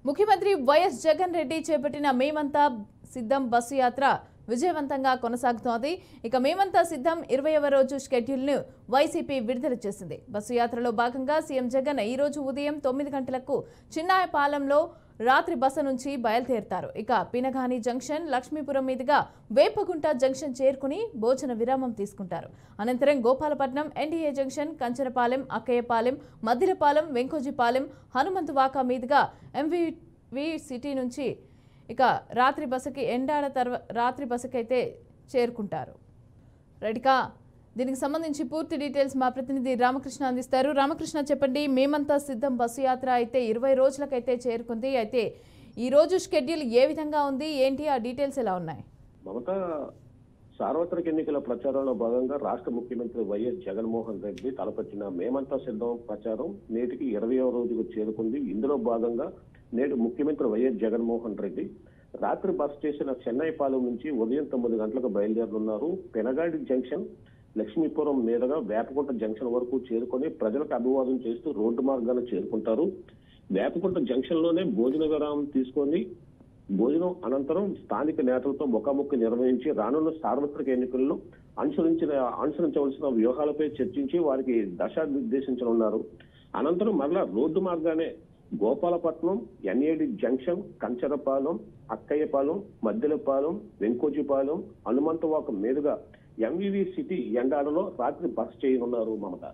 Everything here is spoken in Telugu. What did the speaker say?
ముఖ్యమంత్రి వైఎస్ జగన్ రెడ్డి చేపట్టిన మేమంతా సిద్ధం బస్సు యాత్ర విజయవంతంగా కొనసాగుతోంది. ఇక మేమంతా సిద్ధం 20వ రోజు షెడ్యూల్ను వైసీపీ విడుదల చేసింది. బస్సు యాత్రలో భాగంగా సీఎం జగన్ ఈ రోజు ఉదయం 9 గంటలకు చిన్నాయపాలెంలో రాత్రి బస్సు నుంచి బయలుదేరుతారు. ఇక పినగాని జంక్షన్, లక్ష్మీపురం మీదుగా వేపగుంట జంక్షన్ చేరుకుని భోజన విరామం తీసుకుంటారు. అనంతరం గోపాలపట్నం, ఎన్డీఏ జంక్షన్, కంచరపాలెం, అక్కయ్యపాలెం, మద్దిలపాలెం, వెంకోజిపాలెం, హనుమంతువాక మీదుగా ఎంవీవి సిటీ నుంచి ఇక రాత్రి బస్సుకి అయితే చేరుకుంటారు. రైట్గా దీనికి సంబంధించి పూర్తి డీటెయిల్స్ మా ప్రతినిధి రామకృష్ణ అందిస్తారు. రామకృష్ణ, చెప్పండి. మేమంతా సిద్ధం బస్సు యాత్ర అయితే 20 రోజులకైతే చేరుకుంది. అయితే ఈ రోజు షెడ్యూల్ ఏ విధంగా ఉంది, ఏంటి ఆ డీటెయిల్స్ ఎలా ఉన్నాయి? మమతా, సార్వత్రిక ఎన్నికల ప్రచారంలో భాగంగా రాష్ట్ర ముఖ్యమంత్రి వైఎస్ జగన్మోహన్ రెడ్డి తలపెట్టిన మేమంతా సిద్ధం ప్రచారం నేటికి 20వ రోజుకు చేరుకుంది. ఇందులో భాగంగా నేడు ముఖ్యమంత్రి వైఎస్ జగన్మోహన్ రెడ్డి రాత్రి బస్ స్టేషన్ చెన్నైపాలెం నుంచి ఉదయం 9 గంటలకు బయలుదేరనున్నారు. పెనగాడి జంక్షన్, లక్ష్మీపురం మీదుగా వేపకుంట జంక్షన్ వరకు చేరుకొని ప్రజలకు అభివాదం చేస్తూ రోడ్డు మార్గాన్ని చేరుకుంటారు. వేపకుంట జంక్షన్ లోనే భోజన విరామం తీసుకొని భోజనం అనంతరం స్థానిక నేతలతో ముఖాముఖి నిర్వహించి రానున్న సార్వత్రిక ఎన్నికల్లో అనుసరించవలసిన వ్యూహాలపై చర్చించి వారికి దిశానిర్దేశించనున్నారు. అనంతరం మరలా road మార్గానే Gopalapatnam, NAD junction, Kancharapalem, Akkayyapalem, Maddilapalem, Venkojipalem, హనుమంతవాకం మీదుగా ఎంవీవి సిటీ ఎండాడలో రాత్రి బస చేయనున్నారు. మమత.